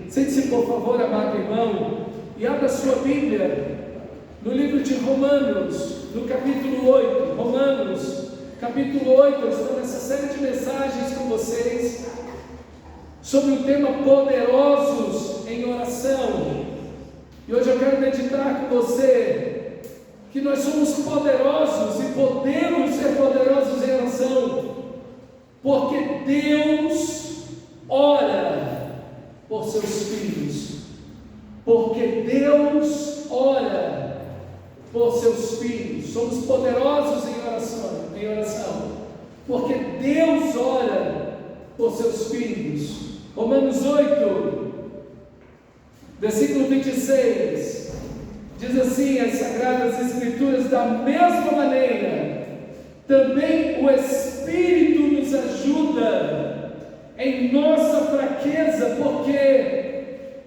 Sente-se, por favor, amado irmão, e abra sua Bíblia no livro de Romanos, no capítulo 8. Romanos, capítulo 8. Eu estou nessa série de mensagens com vocês sobre o tema poderosos em oração. E hoje eu quero meditar com você que nós somos poderosos e podemos ser poderosos em oração, porque Deus ora por seus filhos. Porque Deus ora por seus filhos. Somos poderosos em oração, porque Deus ora por seus filhos. Romanos 8, versículo 26, diz assim as Sagradas Escrituras: da mesma maneira, também o Espírito nos ajuda em nossa fraqueza, porque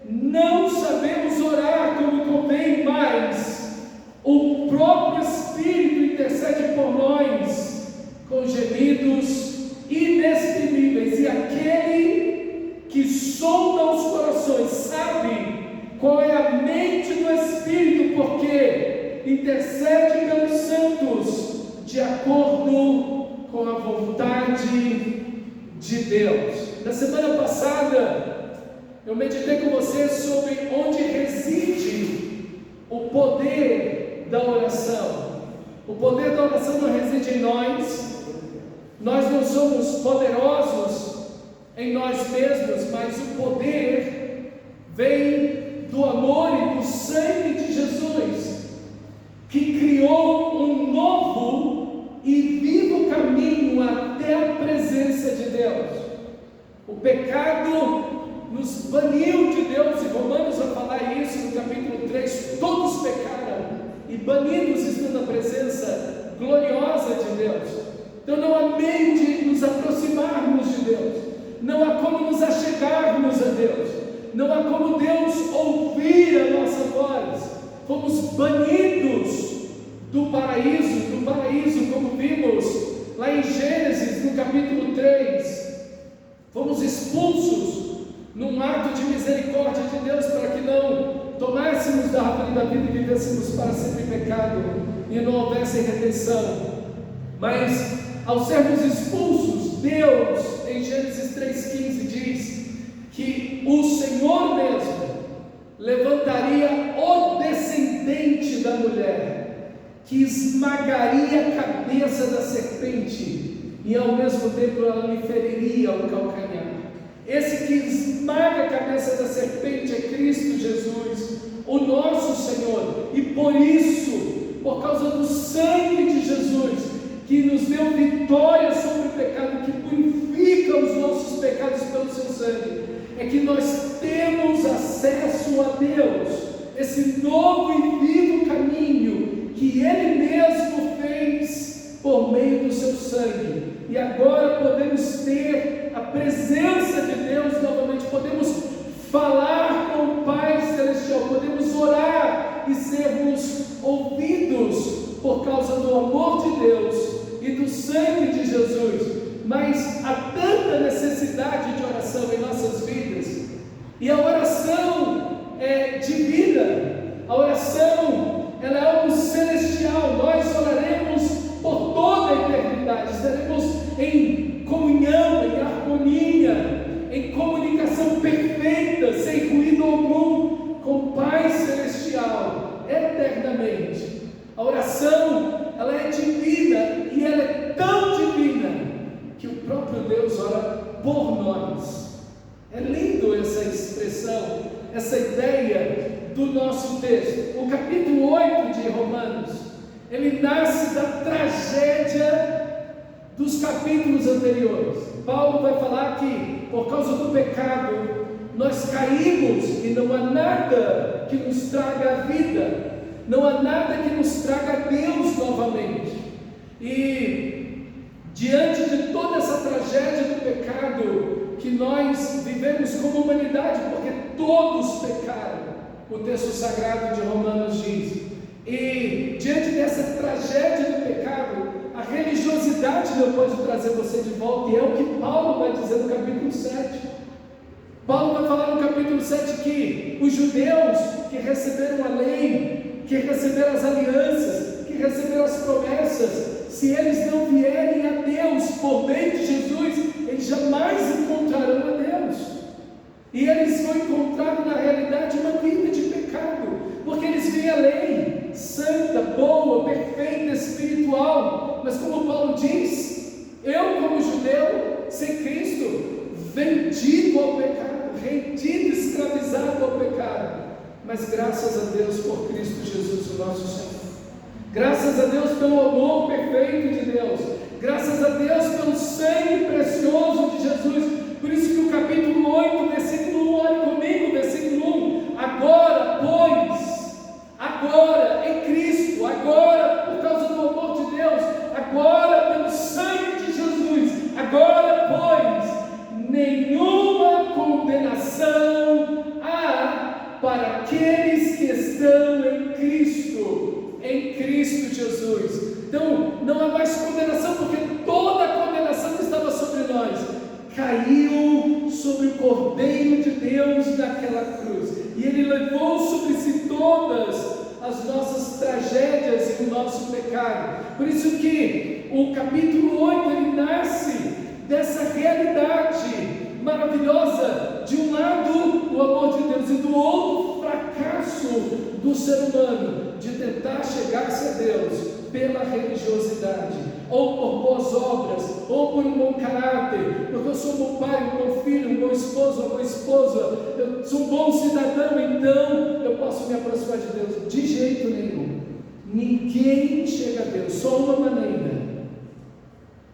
não sabemos orar como convém, mas o próprio Espírito intercede por nós com gemidos inexprimíveis. E aquele que sonda os corações sabe qual é a mente do Espírito, porque intercede pelos santos de acordo com a vontade de Deus. Na semana passada eu meditei com você sobre onde reside o poder da oração. O poder da oração não reside em nós. Nós não somos poderosos em nós mesmos, mas o poder vem do amor e do sangue de Jesus, que criou um novo e vivo caminho até a presença de Deus. O pecado nos baniu de Deus, e Romanos vai falar isso no capítulo 3, todos pecaram e banidos estão na presença gloriosa de Deus. Então não há meio de nos aproximarmos de Deus, não há como nos achegarmos a Deus, não há como Deus ouvir a nossa voz. Fomos banidos do paraíso, como vimos lá em Gênesis, no capítulo 3, fomos expulsos num ato de misericórdia de Deus, para que não tomássemos da árvore da vida e vivêssemos para sempre em pecado e não houvesse redenção. Mas ao sermos expulsos, Deus em Gênesis 3,15 diz que o Senhor mesmo levantaria o descendente da mulher, que esmagaria a cabeça da serpente e ao mesmo tempo ela lhe feriria o calcanhar. Esse que esmaga a cabeça da serpente é Cristo Jesus, o nosso Senhor. E por isso, por causa do sangue de Jesus, que nos deu vitória sobre o pecado, que purifica os nossos pecados pelo seu sangue, é que nós temos acesso a Deus, esse novo e vivo caminho que Ele mesmo fez por meio do seu sangue. E agora podemos ter a presença de Deus novamente, podemos falar com o Pai Celestial, podemos orar e sermos ouvidos por causa do amor de Deus e do sangue de Jesus. Mas há tanta necessidade de oração em nossas vidas, e a oração é divina, a oração ela é algo celestial. Nós oraremos por toda a eternidade, estaremos em comunhão, em harmonia, em comunicação perfeita, sem ruído algum, com o Pai Celestial, eternamente. A oração, ela é divina, e ela é tão divina, que o próprio Deus ora por nós. É lindo essa expressão, essa ideia do nosso texto. O capítulo 8 de Romanos, ele nasce da tragédia dos capítulos anteriores. Paulo vai falar que por causa do pecado nós caímos e não há nada que nos traga a vida, não há nada que nos traga Deus novamente. E diante de toda essa tragédia do pecado que nós vivemos como humanidade, porque todos pecaram, o texto sagrado de Romanos diz, e diante dessa tragédia do pecado, a religiosidade não pode trazer você de volta, e é o que Paulo vai dizer no capítulo 7. Paulo vai falar no capítulo capítulo 7 que os judeus que receberam a lei, que receberam as alianças, que receberam as promessas, se eles não vierem a Deus por meio de Jesus, eles jamais encontrarão a Deus. E eles vão encontrar na realidade uma vida de pecado, porque eles veem a lei santa, boa, perfeita, espiritual. Mas como Paulo diz, eu como judeu, sem Cristo, vendido ao pecado, rendido, escravizado ao pecado. Mas graças a Deus por Cristo Jesus, o nosso Senhor. Graças a Deus pelo amor perfeito de Deus. Graças a Deus pelo sangue precioso de Jesus. Por isso que o capítulo 8, versículo 1, olhe comigo, versículo 1. Agora, pois, agora em Cristo, agora por causa do amor de Deus, agora pelo sangue de Jesus, agora, pois, nenhuma condenação há para aqueles que estão em Cristo Jesus. Então, não há mais condenação, porque toda a condenação que estava sobre nós caiu sobre o Cordeiro de Deus naquela cruz, e Ele levou sobre si todas as nossas tragédias e o nosso pecado. Por isso que o capítulo 8, ele nasce dessa realidade maravilhosa, de um lado o amor de Deus, e do outro o fracasso do ser humano, de tentar chegar-se a Deus pela religiosidade, ou por boas obras, ou por um bom caráter, porque eu sou um bom pai, um bom filho, um bom esposo, uma boa esposa, eu sou um bom cidadão, então eu posso me aproximar de Deus. De jeito nenhum. Ninguém chega a Deus, só uma maneira: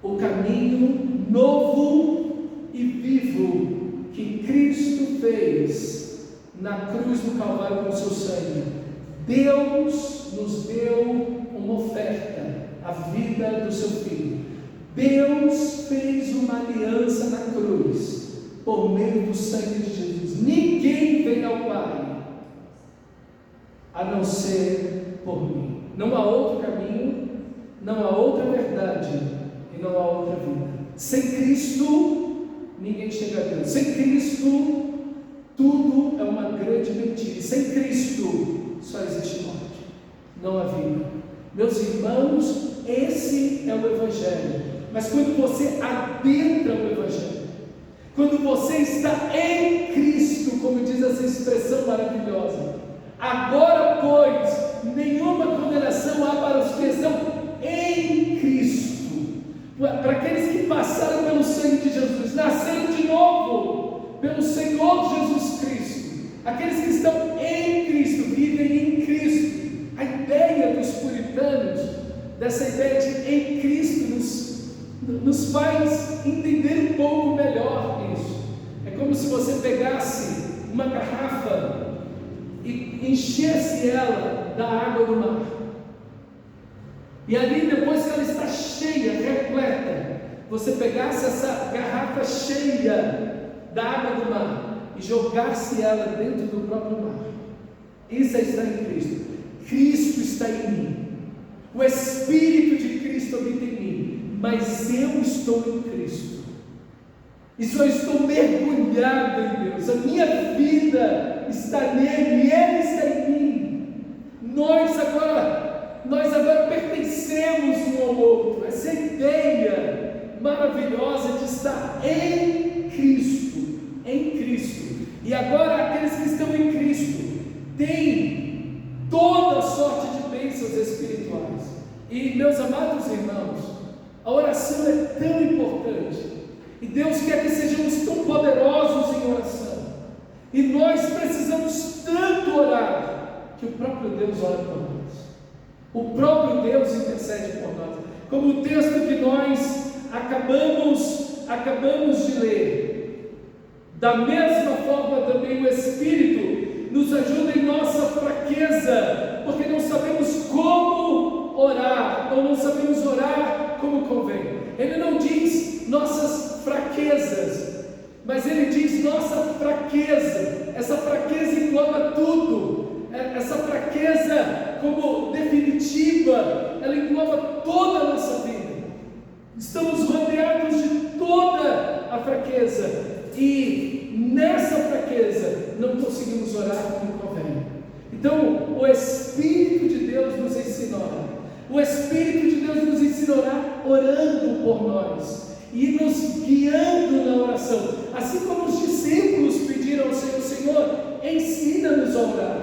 o caminho novo e vivo que Cristo fez na cruz do Calvário com o seu sangue. Deus nos deu uma oferta, a vida do seu Filho. Deus fez uma aliança na cruz, por meio do sangue de Jesus. Ninguém vem ao Pai, a não ser por mim. Não há outro caminho, não há outra verdade, e não há outra vida. Sem Cristo, ninguém chega a Deus. Sem Cristo, tudo é uma grande mentira. Sem Cristo, só existe morte, não há vida. Meus irmãos, esse é o Evangelho. Mas quando você adentra o Evangelho, quando você está em Cristo, como diz essa expressão maravilhosa, agora, pois, nenhuma condenação há para os que estão em Cristo, para aqueles que passaram pelo sangue de Jesus, nasceram de novo pelo Senhor Jesus Cristo, aqueles que estão em Cristo, vivem em Cristo. A ideia dos puritanos, dessa ideia de em Cristo, nos faz entender um pouco melhor isso. É como se você pegasse uma garrafa e enchesse ela da água do mar, e ali, depois que ela está cheia, repleta, você pegasse essa garrafa cheia da água do mar e jogasse ela dentro do próprio mar. Isso é estar em Cristo. Cristo está em mim, o Espírito de Cristo habita em mim, mas eu estou em Cristo, e só estou mergulhado em Deus. A minha vida está nele e Ele está em mim. Nós agora pertencemos um ao outro. Essa ideia maravilhosa de estar em Cristo, e agora aqueles que estão em Cristo têm toda sorte de bênçãos espirituais. E meus amados irmãos, a oração é tão importante, e Deus quer que sejamos tão poderosos em oração, e nós precisamos tanto orar, que o próprio Deus ora por nós, o próprio Deus intercede por nós, como o texto que nós acabamos de ler. Da mesma forma também o Espírito nos ajuda em nossa fraqueza, porque não sabemos como orar, ou não sabemos orar como convém. Ele não diz nossas fraquezas, mas ele diz nossa fraqueza. Essa fraqueza engloba tudo. Essa fraqueza, como definitiva, ela engloba toda a nossa vida. Estamos rodeados de toda a fraqueza, e nessa fraqueza não Então, o Espírito de Deus nos ensina a orar. O Espírito de Deus nos ensina a orar orando por nós e nos guiando na oração. Assim como os discípulos pediram ao Senhor: Senhor, ensina-nos a orar.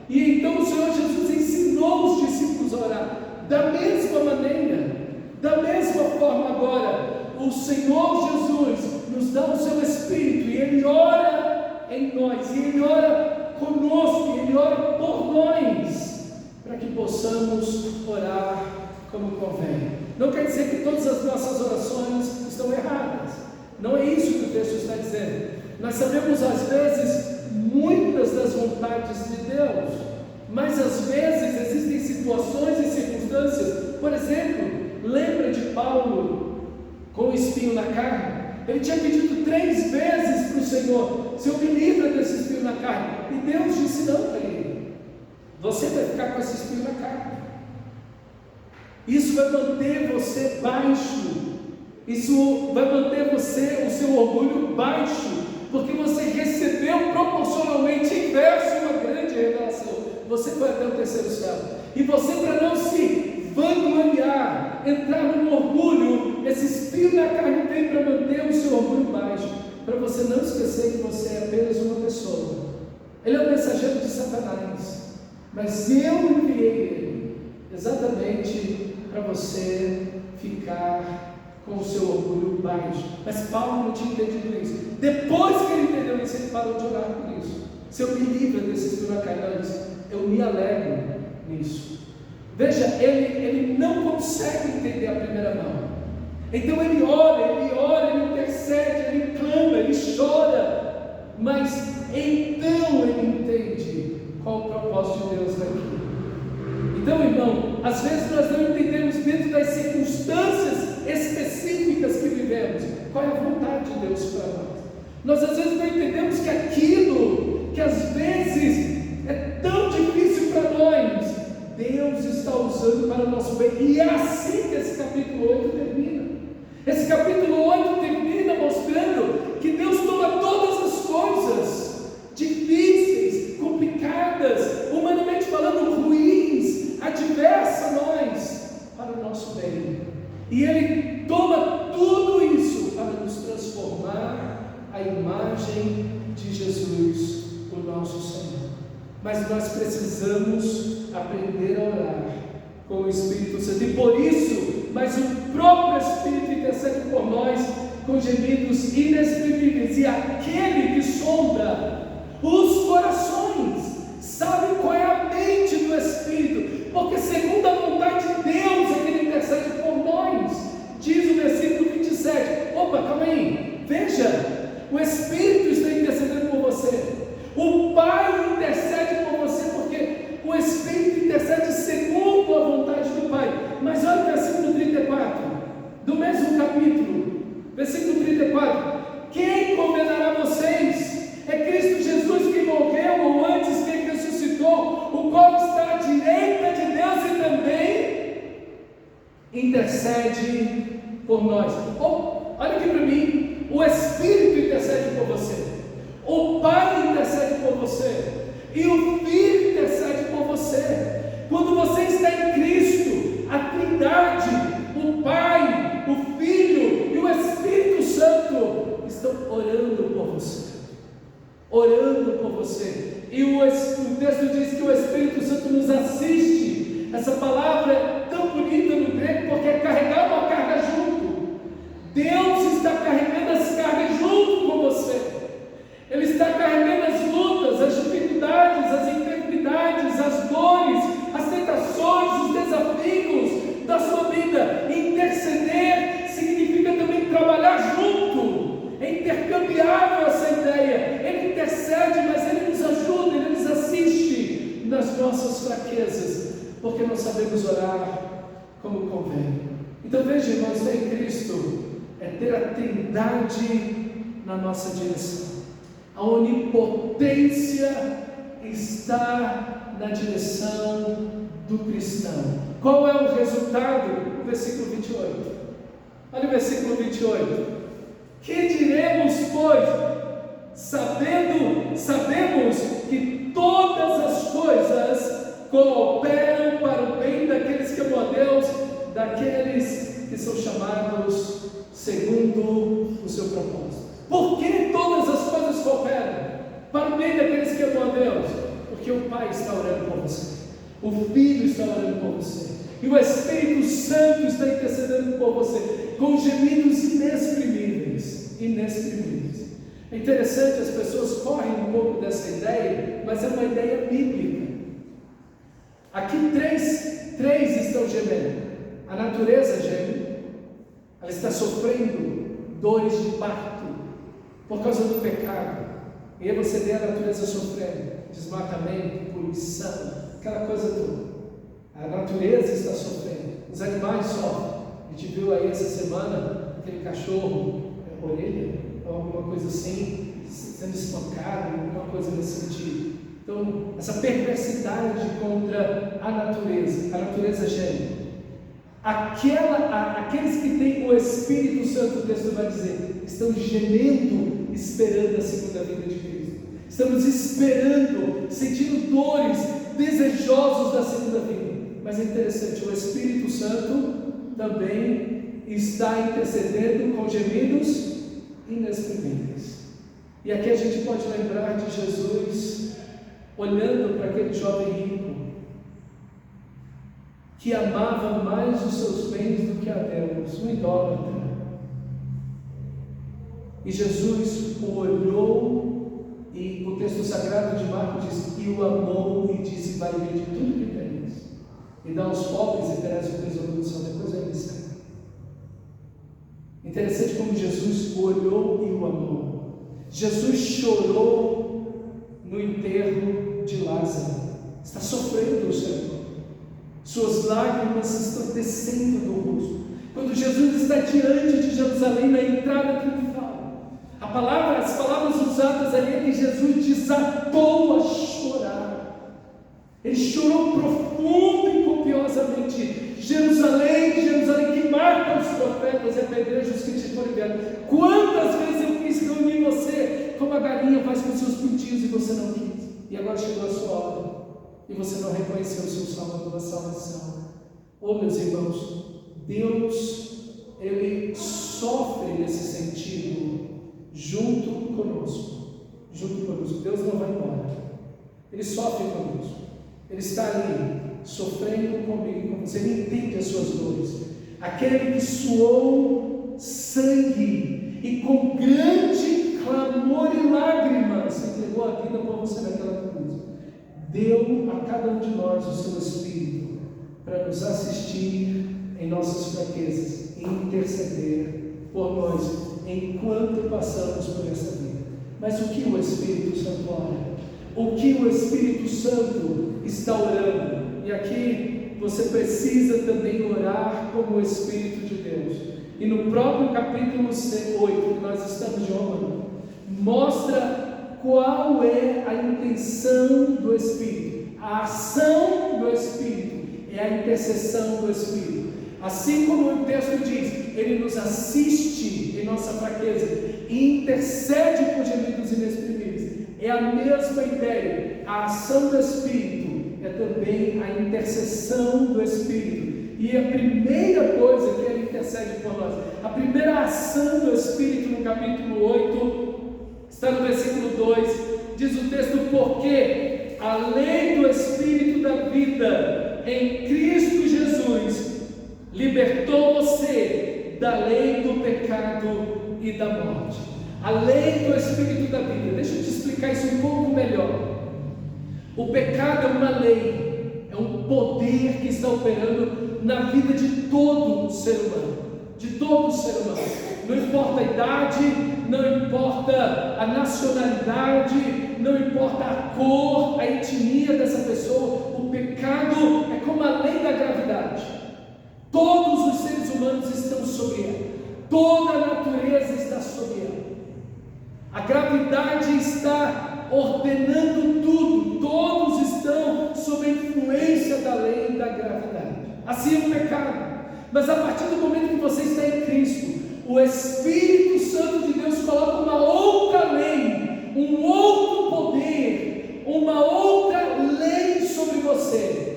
E então o Senhor Jesus ensinou os discípulos a orar. Da mesma maneira, da mesma forma agora, o Senhor Jesus nos dá o seu Espírito e Ele ora em nós, e Ele ora conosco, e Ele ora por nós, para que possamos orar como convém. Não quer dizer que todas as nossas orações estão erradas, não é isso que o texto está dizendo. Nós sabemos às vezes muitas das vontades de Deus, mas às vezes existem situações e circunstâncias. Por exemplo, lembra de Paulo com o espinho na carne? Ele tinha pedido 3 vezes para o Senhor: Senhor, me livra desse espinho na carne. E Deus disse não para ele: você vai ficar com esse espinho na carne. Isso vai manter você baixo. Isso vai manter você, o seu orgulho baixo, porque você recebeu proporcionalmente inverso uma grande revelação. Você foi até o 3º céu. E você, para não se vangloriar, entrar no orgulho, esse espinho na carne vem para manter o seu orgulho baixo, para você não esquecer que você é apenas uma pessoa. Ele é o mensageiro de Satanás, mas eu enviei ele exatamente para você ficar com o seu orgulho baixo. Mas Paulo não tinha entendido isso. Depois que ele entendeu isso, ele parou de orar por isso. Senhor, me livra desse espinho na carne. Eu me alegro nisso. Veja, ele não consegue entender a primeira mão. Então ele ora, ele intercede, ele clama, ele chora. Mas então ele entende qual o propósito de Deus naquilo. Então, irmão, às vezes nós não entendemos dentro das circunstâncias específicas que vivemos qual é a vontade de Deus para nós. Nós às vezes não entendemos que aquilo que às vezes é tão difícil para nós, Deus está usando para o nosso bem. E é assim que esse capítulo 8 termina. Esse capítulo 8 termina mostrando que Deus toma todas as coisas difíceis, complicadas, humanamente falando, ruins, adversas a nós, para o nosso bem. E Ele toma tudo isso para nos transformar a imagem de Jesus, o nosso Senhor. Mas nós precisamos aprender a orar com o Espírito Santo. E por isso, mas o próprio Espírito intercede por nós com gemidos inexprimíveis. E aquele que sonda os corações sabe qual é a mente do Espírito, porque segundo a vontade de Deus é que Ele intercede por nós. Diz o versículo 27. Opa, calma aí. Veja, o Espírito está intercedendo por você. O Pai intercede por você, porque o Espírito intercede segundo a vontade do Pai. Mas olha o versículo 34, do mesmo capítulo, versículo 34. Quem condenará vocês? É Cristo Jesus que morreu, ou antes quem ressuscitou, o qual está à direita de Deus e também intercede por nós. Olha aqui para mim, o Espírito intercede por você, o Pai intercede por você, e o Filho intercede por você. Quando você está em Cristo, a Trindade, o Pai, o Filho e o Espírito Santo estão orando por você. Orando por você. E o texto diz que o Espírito Santo nos assiste. Essa palavra é tão bonita no grego, porque é carregar uma carga junto. Deus está carregando as cargas junto com você. Ele está carregando as lutas, as dificuldades, as enfermidades, as dores, as tentações, os desafios da sua vida. Interceder significa também trabalhar junto. É intercambiável essa ideia. Ele intercede, mas Ele nos ajuda, Ele nos assiste nas nossas fraquezas, porque não sabemos orar como convém. Então veja, irmãos, estar em Cristo é ter a Trindade na nossa direção. A onipotência está na direção do cristão. Qual é o resultado? O versículo 28. Olha o versículo 28. Que diremos, pois? Sabemos que todas as coisas cooperam para o bem daqueles que amam a Deus, daqueles que são chamados segundo o seu propósito. Por que todas as coisas cooperam para o bem daqueles que amam a Deus? Porque o Pai está orando por você, o Filho está orando por você, e o Espírito Santo está intercedendo por você, com gemidos inexprimíveis. É interessante, as pessoas correm um pouco dessa ideia, mas é uma ideia bíblica. Aqui três estão gemendo. A natureza geme, ela está sofrendo dores de parto por causa do pecado. E aí você vê a natureza sofrendo desmatamento, poluição, aquela coisa toda. A natureza está sofrendo, os animais sofrem. A gente viu aí essa semana aquele cachorro, orelha, ou alguma coisa assim, sendo espancado, alguma coisa nesse sentido. Então, essa perversidade contra a natureza geme. Aqueles que têm o Espírito Santo, o texto vai dizer, estão gemendo, esperando a segunda vinda de Cristo. Estamos esperando, sentindo dores, desejosos da segunda vinda. Mas é interessante, o Espírito Santo também está intercedendo com gemidos inexprimíveis. E aqui a gente pode lembrar de Jesus olhando para aquele jovem rico que amava mais os seus bens do que a Deus, um idólatra. E Jesus o olhou, e o texto sagrado de Marcos diz, e o amou e disse, vai vender tudo que tens e dá aos pobres e terás o tesouro do céu, depois vai buscar. Interessante como Jesus o olhou e o amou. Jesus chorou no enterro de Lázaro, está sofrendo o Senhor, suas lágrimas estão descendo do rosto. Quando Jesus está diante de Jerusalém, na entrada triunfal, as palavras usadas ali é que Jesus desatou a chorar. Ele chorou profundo e copiosamente. Jerusalém, que mata os profetas e apedreja os que te foram enviados. Quantas vezes eu quis reunir você, como a galinha faz com seus pintinhos, e você não quis. E agora chegou a sua hora, e você não reconheceu o seu Salvador, a salvação. Oh, meus irmãos, Deus, Ele sofre nesse sentido, junto conosco. Deus não vai embora, Ele sofre conosco, Ele está ali, sofrendo comigo, com você. Ele entende as suas dores. Aquele que suou sangue e com grande clamor e lágrimas entregou a vida por você naquela cruz, deu a cada um de nós o seu Espírito para nos assistir em nossas fraquezas e interceder por nós enquanto passamos por essa vida. Mas o que o Espírito Santo ora? O que o Espírito Santo está orando? E aqui você precisa também orar como o Espírito de Deus. E no próprio capítulo 8, que nós estamos de Romanos, mostra qual é a intenção do Espírito. A ação do Espírito é a intercessão do Espírito. Assim como o texto diz, Ele nos assiste em nossa fraqueza e intercede por gemidos inexprimíveis. É a mesma ideia. A ação do Espírito é também a intercessão do Espírito. E a primeira coisa que Ele intercede por nós, a primeira ação do Espírito no capítulo 8, está no versículo 2, diz o texto, porque a lei do Espírito da vida em Cristo Jesus libertou você da lei do pecado e da morte. A lei do Espírito da vida, deixa eu te explicar isso um pouco melhor. O pecado é uma lei, é um poder que está operando na vida de todo ser humano, não importa a idade, não importa a nacionalidade, não importa a cor, a etnia dessa pessoa. O pecado é como a lei da gravidade. Todos os seres humanos estão sob ela, toda a natureza está sob ela. A gravidade está ordenando tudo, todos estão sob a influência da lei da gravidade. Assim é o pecado. Mas a partir do momento que você está em Cristo, o Espírito Santo de Deus coloca uma outra lei, um outro poder, uma outra lei sobre você.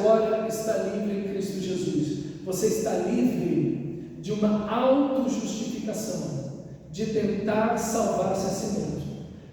agora está livre em Cristo Jesus. Você está livre de uma autojustificação, de tentar salvar-se a si mesmo.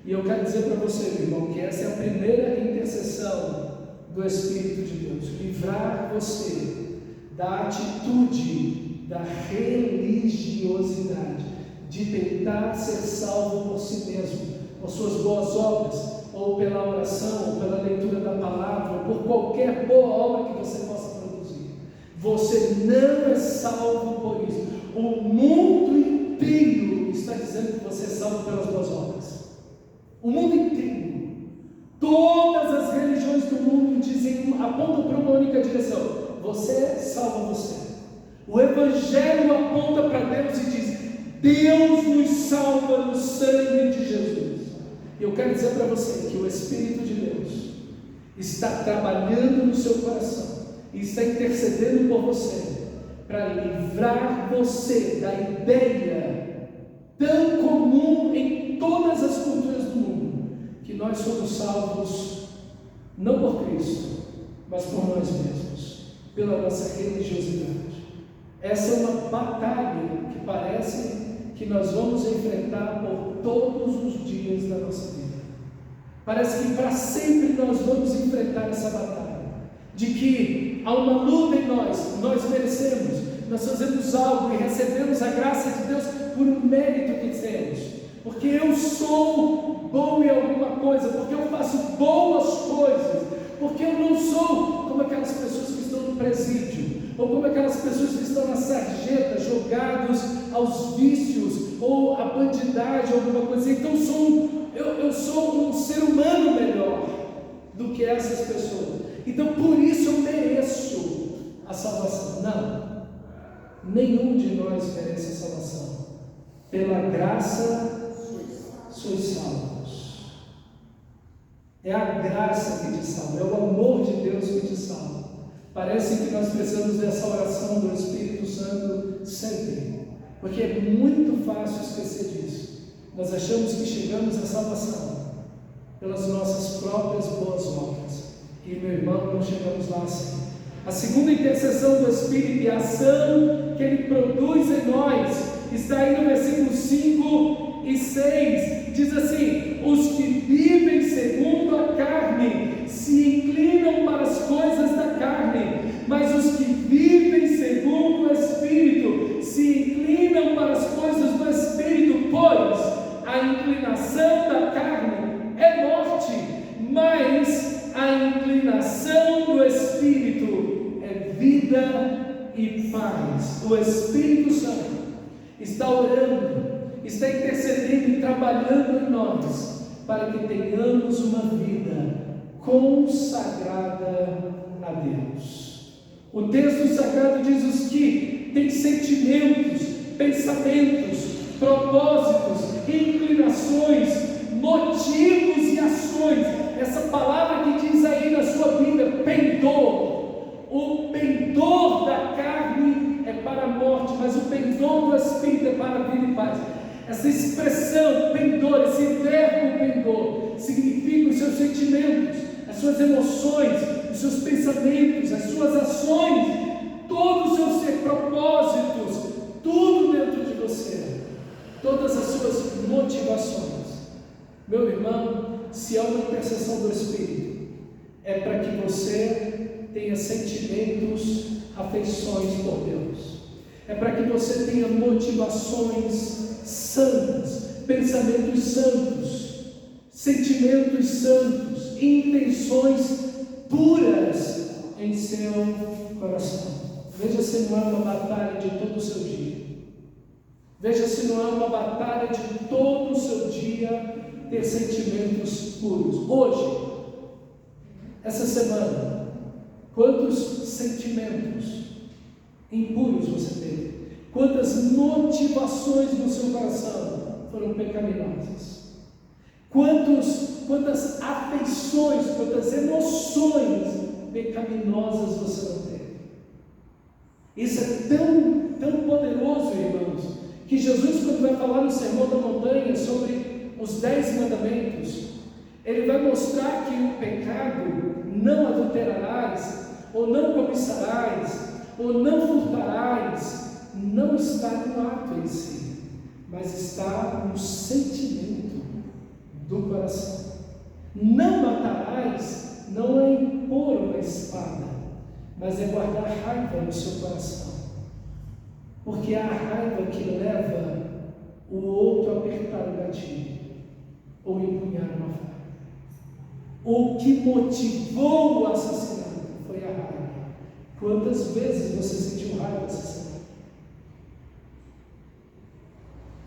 E eu quero dizer para você, meu irmão, que essa é a primeira intercessão do Espírito de Deus: livrar você da atitude da religiosidade, de tentar ser salvo por si mesmo, por suas boas obras, ou pela oração, ou pela leitura da palavra, ou por qualquer boa obra que você possa produzir. Você não é salvo por isso. O mundo inteiro está dizendo que você é salvo pelas boas obras. O mundo inteiro. Todas as religiões do mundo dizem, apontam para uma única direção: você salva você. O Evangelho aponta para Deus e diz: Deus nos salva no sangue de Jesus. E eu quero dizer para você que o Espírito de Deus está trabalhando no seu coração e está intercedendo por você para livrar você da ideia tão comum em todas as culturas do mundo, que nós somos salvos não por Cristo, mas por nós mesmos, pela nossa religiosidade. Essa é uma batalha que parece que nós vamos enfrentar por todos os dias da nossa vida. Parece que para sempre nós vamos enfrentar essa batalha, de que há uma luta em nós merecemos, nós fazemos algo e recebemos a graça de Deus por um mérito que temos, porque eu sou bom em alguma coisa, porque eu faço boas coisas, porque eu não sou como aquelas pessoas que estão no presídio, ou como aquelas pessoas que estão na sarjeta, jogados aos vícios, ou à bandidagem, ou alguma coisa. Então eu sou um ser humano melhor do que essas pessoas, então por isso eu mereço a salvação. Não, nenhum de nós merece a salvação. Pela graça sois salvos. É a graça que te salva, é o amor de Deus que te salva. Parece que nós precisamos dessa oração do Espírito Santo sempre, porque é muito fácil esquecer disso. Nós achamos que chegamos à salvação pelas nossas próprias boas obras, e, meu irmão, não chegamos lá assim. A segunda intercessão do Espírito e a ação que Ele produz em nós está aí no versículo 5 e 6, diz assim: os que vivem segundo a carne se inclinam para as coisas da carne, mas os que vivem segundo o Espírito se inclinam para as coisas do Espírito, pois a inclinação da carne é morte, mas a inclinação do Espírito é vida e paz. O Espírito Santo está orando, está intercedendo e trabalhando em nós, para que tenhamos uma vida consagrada a Deus. O texto sagrado diz: os que têm sentimentos, pensamentos, propósitos, inclinações, motivos e ações. Essa palavra que diz aí na sua Bíblia, pendor. O pendor da carne é para a morte, mas o pendor do Espírito é para a vida e paz. Essa expressão pendor, esse verbo pendor, significa os seus sentimentos, as suas emoções, os seus pensamentos, as suas ações, todos os seus propósitos, tudo dentro de você, todas as suas motivações. Meu irmão, se há uma intercessão do Espírito, é para que você tenha sentimentos, afeições por Deus, é para que você tenha motivações santas, pensamentos santos, sentimentos santos, intenções puras em seu coração. Veja se não é uma batalha de todo o seu dia. Veja se não é uma batalha de todo o seu dia ter sentimentos puros. Hoje, essa semana, quantos sentimentos impuros você teve? Quantas motivações no seu coração foram pecaminosas? Quantas afeições, quantas emoções pecaminosas você não teve? Isso é tão poderoso, irmãos, que Jesus, quando vai falar no Sermão da Montanha sobre os 10 mandamentos, ele vai mostrar que o pecado, não adulterarás, ou não cobiçarás, ou não furtarás, não está no ato em si, mas está no sentimento do coração. Não matarás, não é impor uma espada, mas é guardar raiva no seu coração, porque é a raiva que leva o outro a apertar o gatilho, ou empunhar uma faca. O que motivou o assassinato foi a raiva. Quantas vezes você sentiu raiva assassinado?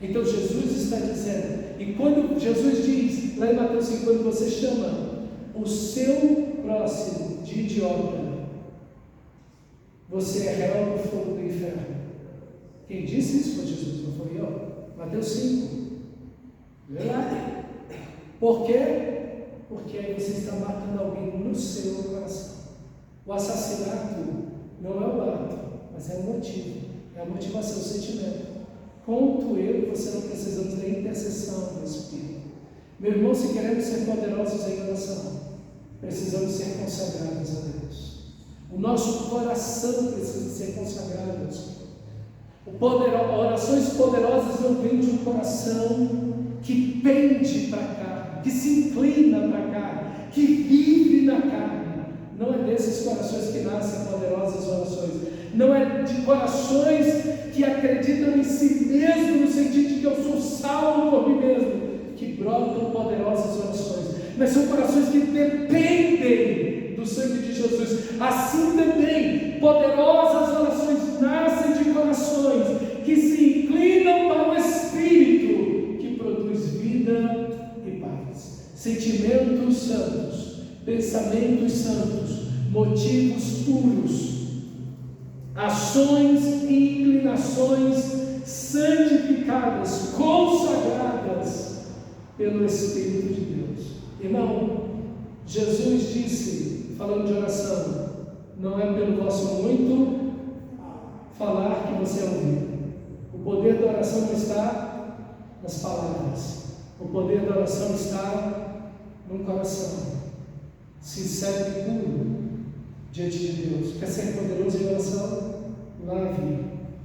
Então Jesus está dizendo, e quando Jesus diz, lá em Mateus 5, quando você chama o seu próximo de idiota, você é réu do fogo do inferno. Quem disse isso foi Jesus, não foi eu. Mateus 5. Lê lá. Por quê? Porque aí você está matando alguém no seu coração. O assassinato não é o ato, mas é o motivo, é a motivação, o sentimento. Conto eu e você não precisamos da intercessão do Espírito. Meu irmão, se queremos ser poderosos em oração, precisamos ser consagrados a Deus. O nosso coração precisa ser consagrado a Deus. Orações poderosas não vêm de um coração que pende para cá, que se inclina para cá, que vive na carne. Não é desses corações que nascem poderosas orações. Não é de corações que acreditam em si mesmo, no sentido de que eu sou salvo por mim mesmo, que brotam poderosas orações. Mas são corações que dependem do sangue de Jesus. Assim também, poderosas orações nascem de corações que se inclinam para o Espírito, que produz vida e paz. Sentimentos santos, pensamentos santos, motivos puros, ações e inclinações santificadas, consagradas pelo Espírito de Deus. Irmão, Jesus disse, falando de oração, não é pelo vosso muito falar que você ouviu. O poder da oração não está nas palavras, o poder da oração está no coração sincero e puro diante de Deus. Quer ser poderoso em oração? Lave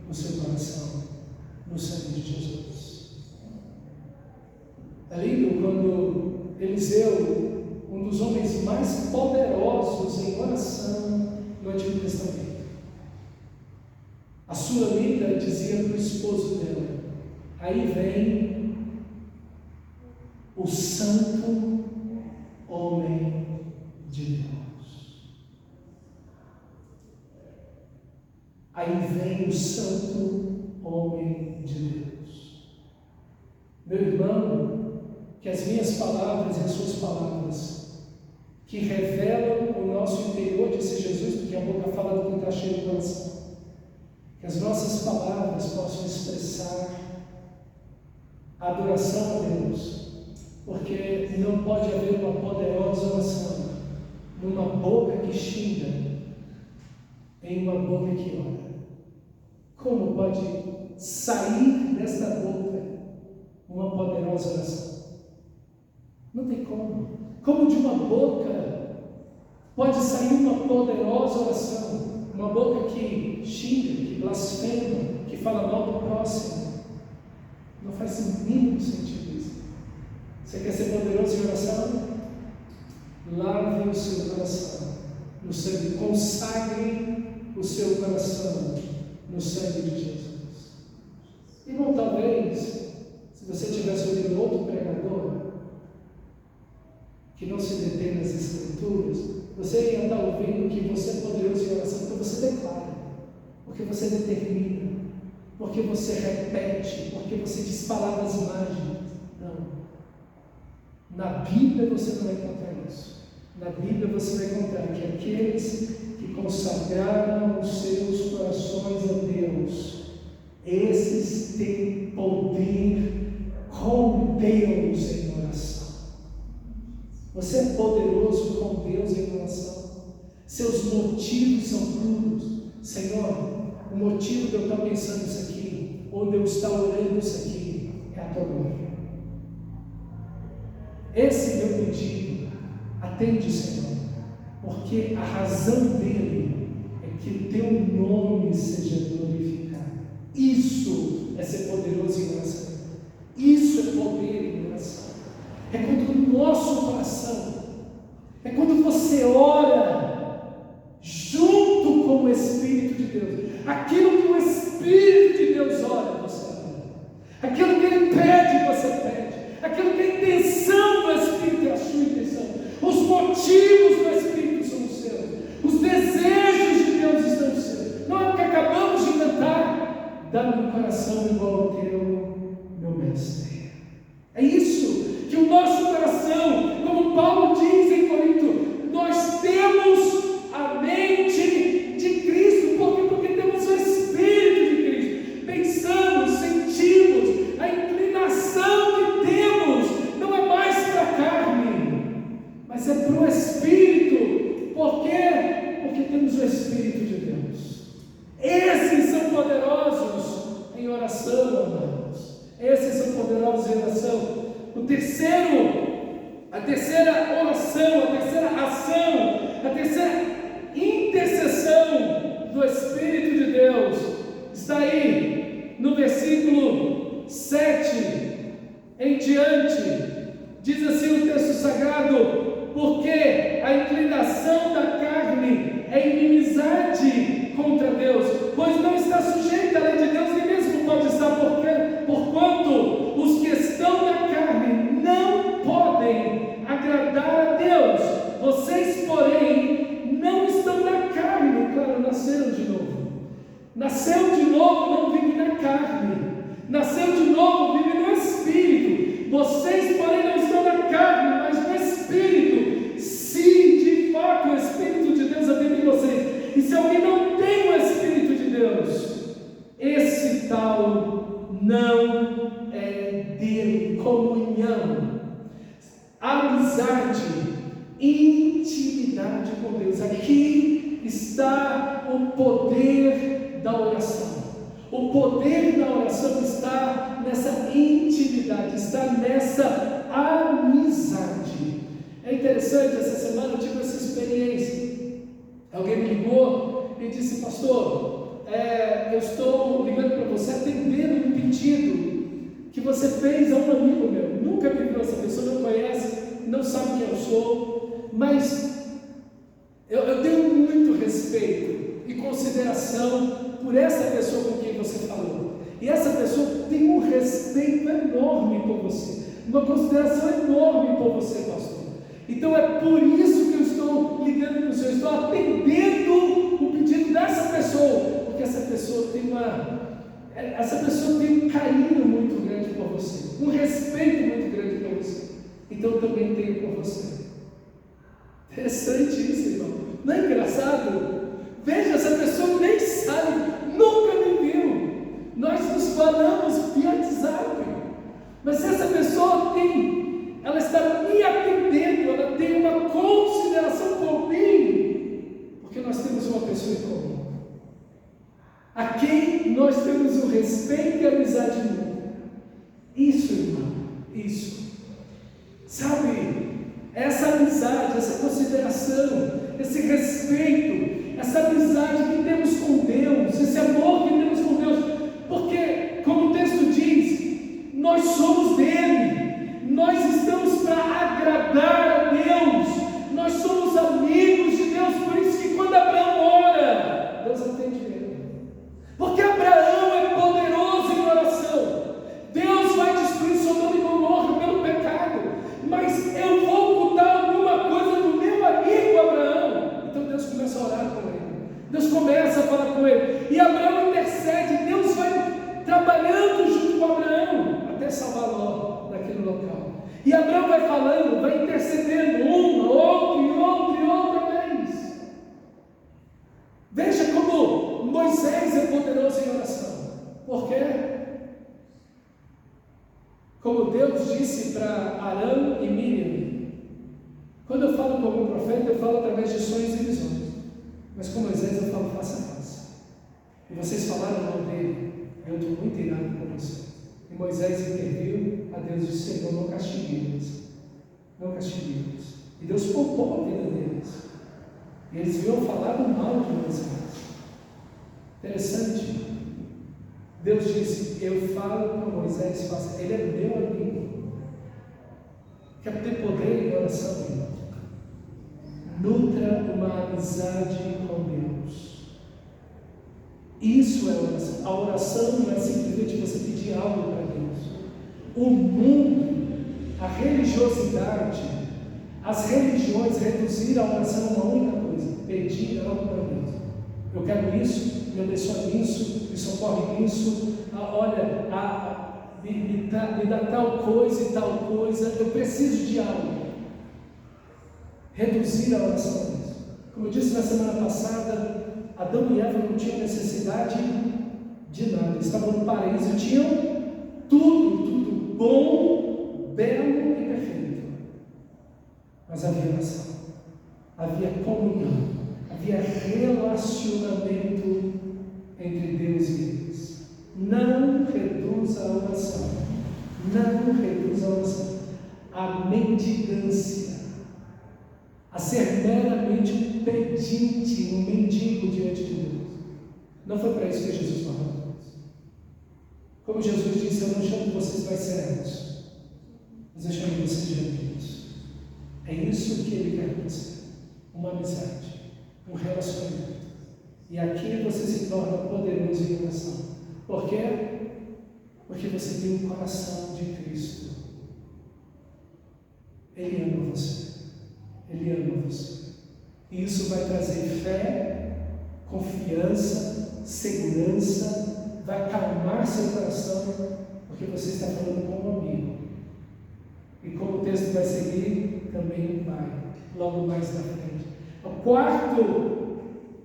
o seu coração no sangue de Jesus. É lindo quando Eliseu, um dos homens mais poderosos em oração no Antigo Testamento, a Sulamita dizia para o esposo dela: aí vem o santo homem de Deus. Aí vem o santo homem de Deus. Meu irmão, que as minhas palavras e as suas palavras, que revelam o nosso interior, disse Jesus, porque a boca fala do que está cheio do coração, que as nossas palavras possam expressar a adoração a Deus, porque não pode haver uma poderosa oração numa boca que xinga, em uma boca que ora. Como pode sair desta boca uma poderosa oração? Não tem como. Como de uma boca pode sair uma poderosa oração? Uma boca que xinga, que blasfema, que fala mal do próximo. Não faz o mínimo sentido isso. Você quer ser poderoso em oração? Lave o seu coração no sangue, consagre o seu coração no sangue de Jesus. Irmão, talvez, se você tivesse ouvido outro pregador que não se detém nas Escrituras, você ia estar ouvindo que você é poderoso em oração, porque você declara, porque você determina, porque você repete, porque você diz palavras mágicas. Não. Na Bíblia você não vai encontrar isso. Na Bíblia você vai encontrar que aqueles que consagraram os seus corações a Deus, esses têm poder com Deus em oração. Você é poderoso com Deus em oração. Seus motivos são puros. Senhor, o motivo de eu estar pensando isso aqui, ou de eu estar orando isso aqui, é a tua glória. Esse meu pedido, atende, Senhor, porque a razão dele que o teu nome seja glorificado. Isso é ser poderoso em oração. Isso é poder em oração. É quando o nosso coração, é quando você ora junto com o Espírito de Deus. Aquilo que o Espírito de Deus ora, você ora. Aquilo que Ele pede, você pede. Aquilo que a intenção do Espírito é a sua intenção. Os motivos do Espírito são os seus. Os desejos de Deus estão os seus. Não é o que acabamos de cantar. Dá-me um coração igual ao teu, meu mestre. É isso que o nosso coração, como Paulo diz em Corinto, nós temos a mente de Cristo. Por quê? Porque temos o Espírito de Cristo. Pensamos, sentimos, a inclinação que temos não é mais para a carne, mas é para o Espírito. Por quê? Porque temos o Espírito de Deus. Esses são poderosos em oração, amados. Esses são poderosos em oração. A terceira oração, a terceira ação, a terceira intercessão do Espírito de Deus está aí no versículo 7 em diante. Diz assim o texto sagrado: porque a inclinação da carne é inimizade contra Deus, pois não está sujeita à lei de Deus, nem mesmo pode estar, porquanto os que estão na carne não podem agradar a Deus. Vocês, porém, não estão na carne. Claro, nasceram de novo. Nasceu de novo, não vive na carne. Nasceu de novo, vive no Espírito. Vocês, porém, não estão na carne, mas no Espírito. Se de fato o Espírito de Deus habita em vocês. E se alguém não tem o Espírito de Deus, esse tal não é dele. Comunhão, amizade, intimidade com Deus. Aqui está o poder da oração. O poder da oração está nessa intimidade, está nessa amizade. É interessante, essa semana eu tive essa experiência. Alguém me ligou e disse: pastor, eu estou ligando para você atendendo um pedido que você fez a um amigo meu. Nunca me viu essa pessoa, não conhece, não sabe quem eu sou, mas eu tenho muito respeito e consideração por essa pessoa com quem você falou. E essa pessoa tem um respeito enorme por você, uma consideração enorme por você, pastor. Então é por isso que eu estou ligando para o senhor, estou atendendo o pedido dessa pessoa, porque essa pessoa tem um carinho muito grande por você, um respeito muito grande por você. Então eu também tenho por você. Interessante isso, irmão. Não é engraçado? Veja, essa pessoa nem sabe, nunca me viu. Nós nos falamos via WhatsApp. Mas se essa pessoa ela está me atendendo, ela tem uma consideração por mim, porque nós temos uma pessoa em comum, a quem nós temos o respeito e a amizade mútua. Isso, irmão, isso. Sabe, essa amizade, essa consideração, esse respeito, essa amizade que temos com Deus, esse amor que temos com Deus, porque, como o texto diz, nós somos dele. Nós estamos para agradar a Deus, nós somos amigos de Deus. Por isso que quando Abraão ora, Deus atende ele, porque Abraão é poderoso em oração. Deus vai destruir Sodoma e Gomorra pelo pecado, mas eu vou ocultar alguma coisa do meu amigo Abraão. Então Deus começa a orar com ele, Deus começa a falar com ele, e Abraão intercede. Deus vai trabalhando junto com Abraão até salvar Ló naquele local. E Abraão vai falando, vai intercedendo uma, outra e outra vez. Veja como Moisés é poderoso em oração. Por quê? Como Deus disse para Arão e Miriam, quando eu falo com algum profeta, eu falo através de sonhos e visões. Mas com Moisés eu falo face a face. E vocês falaram mal dele, eu estou muito irado com vocês. E Moisés interviu, a Deus disse: Senhor, não castigue-os, não castigue-os. E Deus poupou a vida deles. E eles vinham falar do mal de Moisés. Interessante. Deus disse: eu falo para Moisés, faça. Ele é meu amigo. Quer ter poder em oração, irmão? Nutra uma amizade com Deus. Isso é oração. A oração não é simplesmente você pedir algo para Deus. O mundo, a religiosidade, as religiões reduziram a oração a uma única coisa: pedir algo para Deus. Eu quero isso, me abençoa nisso, me socorre nisso, me dá tal coisa e tal coisa, eu preciso de algo. Reduzir a oração a isso. Como eu disse na semana passada, Adão e Eva não tinham necessidade de nada, eles estavam no paraíso, tinham tudo bom, belo e perfeito. Mas havia oração, havia comunhão, havia relacionamento entre Deus e eles. Não reduza a oração, não reduza a oração a mendigância, a ser meramente um pedinte, um mendigo diante de Deus. Não foi para isso que Jesus falou. Como Jesus disse: eu não chamo vocês mais servos, mas eu chamo vocês de amigos. É isso que Ele quer de você: uma amizade, um relacionamento. E aqui você se torna poderoso em oração. Por quê? Porque você tem um coração de Cristo. Ele ama você. Ele ama você. E isso vai trazer fé, confiança, segurança, vai acalmar seu coração, porque você está falando com um amigo. E como o texto vai seguir, também vai, logo mais na frente. O quarto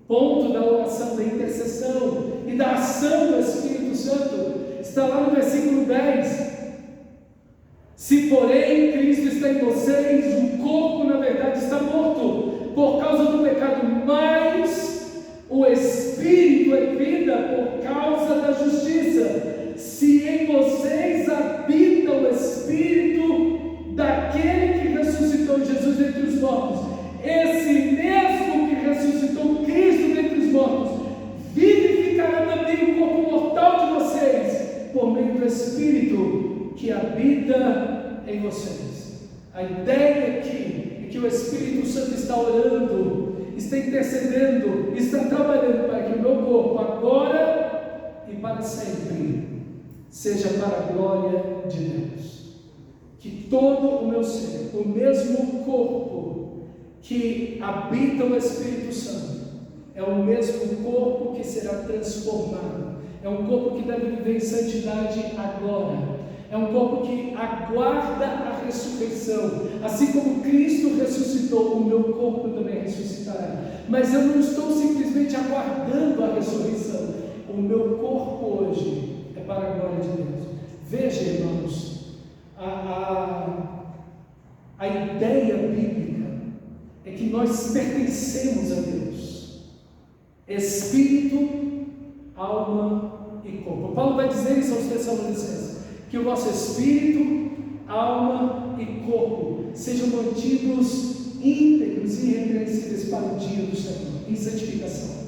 ponto da oração, da intercessão e da ação do Espírito Santo está lá no versículo 10. Se porém Cristo está em vocês, o corpo na verdade está morto por causa do pecado, mas o Espírito é vida por causa da justiça. Se em vocês habita o Espírito daquele que ressuscitou Jesus dentre os mortos, esse mesmo que ressuscitou Cristo dentre os mortos, vivificará também o corpo mortal de vocês, por meio do Espírito que habita em vocês. A ideia aqui é que o Espírito Santo está orando, está intercedendo, está trabalhando para que o meu corpo agora e para sempre seja para a glória de Deus. Que todo o meu ser, o mesmo corpo que habita o Espírito Santo, é o mesmo corpo que será transformado, é um corpo que deve viver em santidade agora, é um corpo que aguarda a ressurreição. Assim como Cristo ressuscitou, o meu corpo também ressuscitará. Mas eu não estou simplesmente aguardando a ressurreição. O meu corpo hoje é para a glória de Deus. Veja, irmãos, a ideia bíblica é que nós pertencemos a Deus. Espírito, alma e corpo. Paulo vai dizer isso aos Tessalonicenses: que o vosso espírito, alma e corpo sejam mantidos íntegros e irrepreensíveis para o dia do Senhor, em santificação.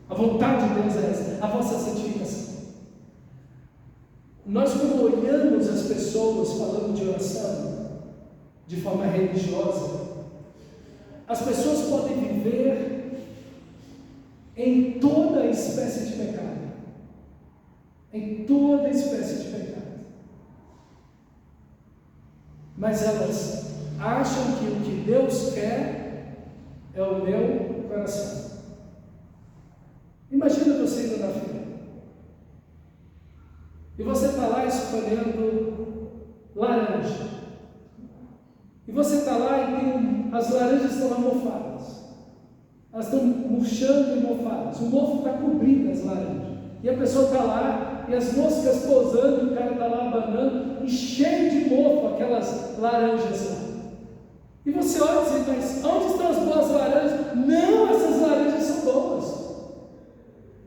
A vontade de Deus é essa, a vossa santificação. Nós, quando olhamos as pessoas falando de oração de forma religiosa, as pessoas podem viver em toda espécie de pecado. Em toda espécie de pecado. Mas elas acham que o que Deus quer é o meu coração. Imagina você indo na fila e você está lá escolhendo laranja, e você está lá e tem as laranjas estão lá mofadas, elas estão murchando e mofadas, o mofo está cobrindo as laranjas, e a pessoa está lá e as moscas pousando, e o cara está lá abanando e cheio de mofo aquelas laranjas lá. E você olha e diz: mas onde estão as boas laranjas? Não, essas laranjas são boas.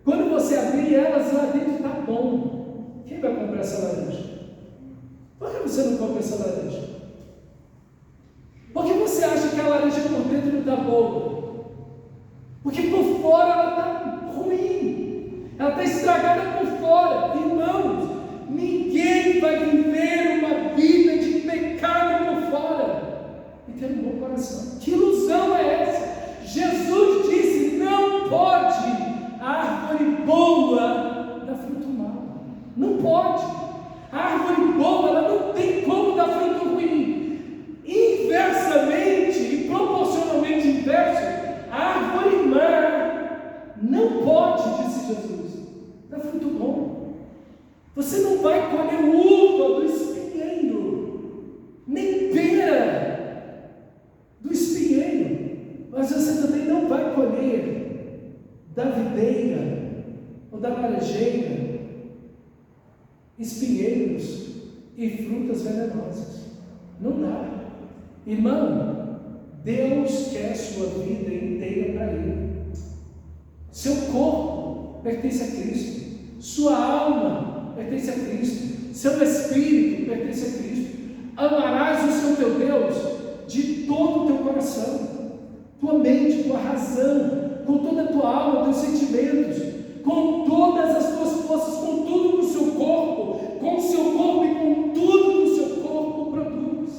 Quando você abrir elas, lá dentro está bom. Quem vai comprar essa laranja? Por que você não compra essa laranja? Por que você acha que a laranja por dentro não está boa? Porque por fora ela está ruim. está estragada por fora. Irmãos, ninguém vai viver uma vida de pecado por fora e ter um bom coração. Que ilusão é essa? Jesus disse: não pode a árvore boa dar fruto mau. Não pode. A árvore boa, ela não tem como dar fruto ruim. Inversamente e proporcionalmente inverso, a árvore má não pode, disse Jesus, dar fruto bom. Você não vai colher uva do espinheiro, nem pera do espinheiro, mas você também não vai colher da videira ou da laranjeira espinheiros e frutas venenosas. Não dá. Irmão, Deus quer sua vida inteira para Ele. Seu corpo pertence a Cristo, sua alma pertence a Cristo, seu espírito pertence a Cristo. Amarás o seu teu Deus de todo o teu coração, tua mente, tua razão, com toda a tua alma, teus sentimentos, com todas as tuas forças, com tudo que o seu corpo, com o seu corpo e com tudo que o seu corpo produz.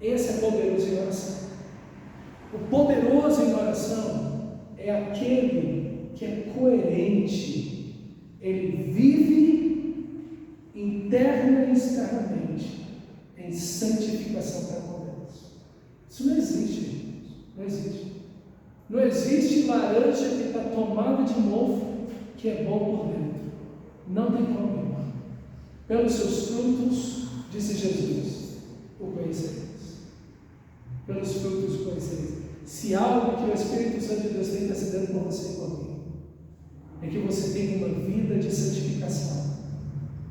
Esse é poderoso em oração. O poderoso em oração é aquele que é coerente. Ele vive interna e externamente em santificação para com Deus. Isso não existe, gente. Não existe. Não existe laranja que está tomada de mofo que é bom por dentro. Não tem como, irmão. Pelos seus frutos, disse Jesus, o conhecereis. Pelos frutos o conhecereis. Se algo que o Espírito Santo de Deus tem intercedendo por você e por mim, é que você tenha uma vida de santificação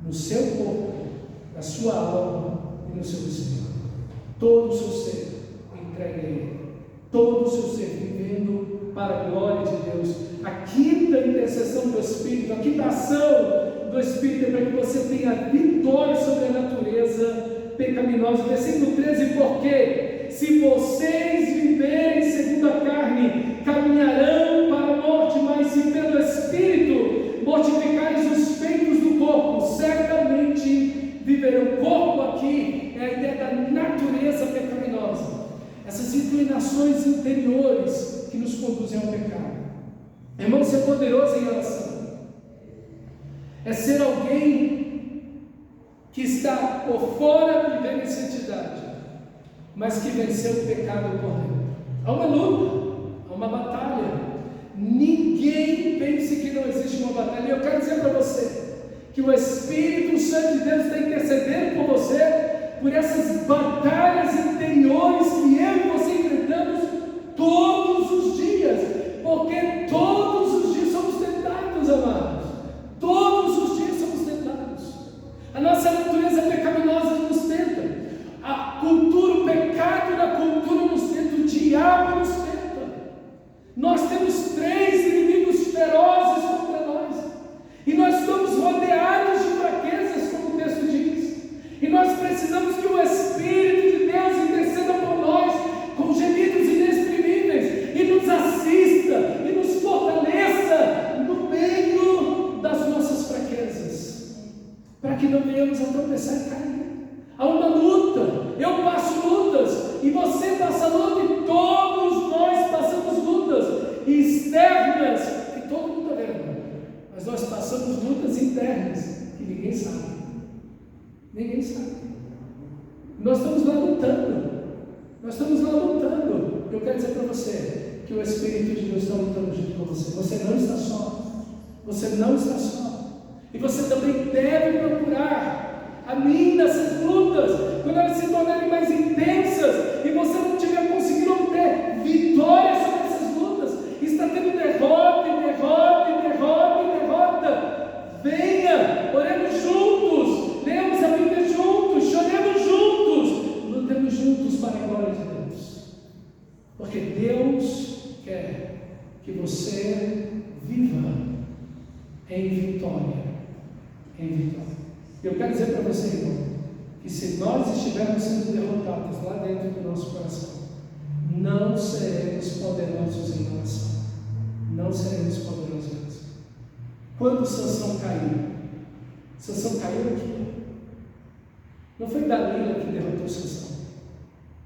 no seu corpo, na sua alma e no seu espírito. Todo o seu ser entregue a Ele. Todo o seu ser vivendo para a glória de Deus. A quinta intercessão do Espírito, a quinta ação do Espírito é para que você tenha vitória sobre a natureza pecaminosa. Versículo 13, porque se vocês viverem segundo a carne, caminharão para a morte, mas se pelo Espírito mortificares os feitos do corpo, certamente viverão. O corpo aqui é a ideia da natureza pecaminosa, essas inclinações interiores que nos conduzem ao pecado. Irmão, ser poderoso em oração é ser alguém que está por fora vivendo em santidade, mas que venceu o pecado por dentro. Há uma luta, há uma batalha. Ninguém pense que não existe uma batalha. E eu quero dizer para você que o Espírito Santo de Deus está intercedendo por você, por essas batalhas interiores que eu e você enfrentamos todos os dias, porque todos os dias somos tentados, amados. Todos os dias somos tentados. A nossa natureza pecaminosa nos tenta. A cultura, o pecado da cultura nos tenta. O diabo nos tenta. Nós temos 3 inimigos ferozes contra nós. E nós estamos rodeados de fraquezas, como o texto diz. E nós precisamos que o Espírito de Deus interceda por nós com gemidos inexprimíveis e nos assista e nos fortaleça no meio das nossas fraquezas, para que não venhamos a tropeçar e cair. Há uma luta. Eu passo lutas e você passa luta, e todos nós passamos lutas externas que todo mundo está vendo, mas nós passamos lutas internas que ninguém sabe. Ninguém sabe. Nós estamos lá lutando. Nós estamos lá lutando. Eu quero dizer para você que o Espírito de Deus está lutando junto com você. Você não está só. Você não está só. E você também deve procurar a mim nessas lutas, quando elas se tornarem mais intensas e você não tiver conseguindo obter vitória sobre essas lutas, está tendo derrota e derrota e derrota e derrota. Venha, oremos juntos, lemos a Bíblia juntos, choremos juntos, lutemos juntos para a glória de Deus, porque Deus quer que você viva em vitória, em vitória. Eu quero dizer para você, irmão, que se nós estivermos sendo derrotados lá dentro do nosso coração, não seremos poderosos em oração. Não seremos poderosos em oração. Quando Sansão caiu? Sansão caiu aqui. Não foi Dalila que derrotou Sansão.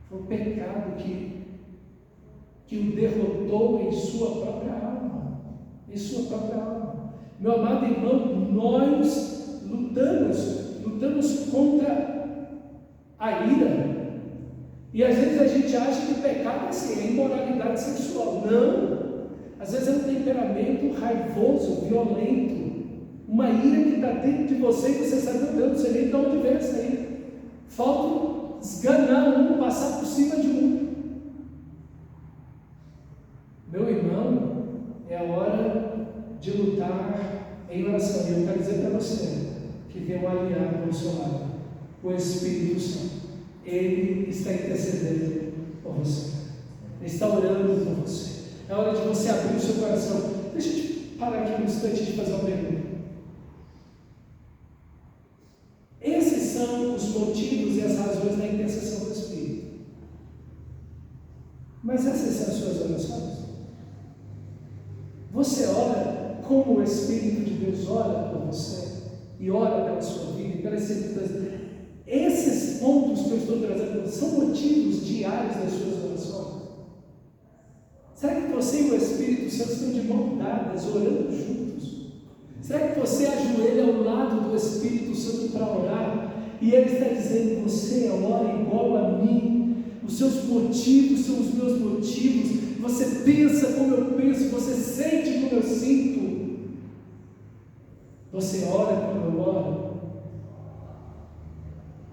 Foi o pecado que o derrotou em sua própria alma. Em sua própria alma. Meu amado irmão, nós lutamos contra a ira. E às vezes a gente acha que o pecado é assim, é imoralidade sexual. Não. Às vezes é um temperamento raivoso, violento. Uma ira que está dentro de você e você sabe, meu Deus, não sei nem de onde vem essa ira. Falta esganar um, passar por cima de um. Meu irmão, é a hora de lutar em oração. E eu quero dizer para você que tem um aliado ao seu lado, o Espírito Santo. Ele está intercedendo por você. Ele está orando por você. É hora de você abrir o seu coração. Deixa eu te parar aqui um instante de fazer uma pergunta. Esses são os motivos e as razões da intercessão do Espírito. Mas essas são as suas orações? Você ora como o Espírito de Deus ora por você e ora pela sua vida e pelas circunstâncias. Esses pontos que eu estou trazendo são motivos diários das suas orações. Será que você e o Espírito Santo estão de mãos dadas, orando juntos? Será que você ajoelha ao lado do Espírito Santo para orar e ele está dizendo: você ora igual a mim, os seus motivos são os meus motivos, você pensa como eu penso, você sente como eu sinto, você ora como eu oro?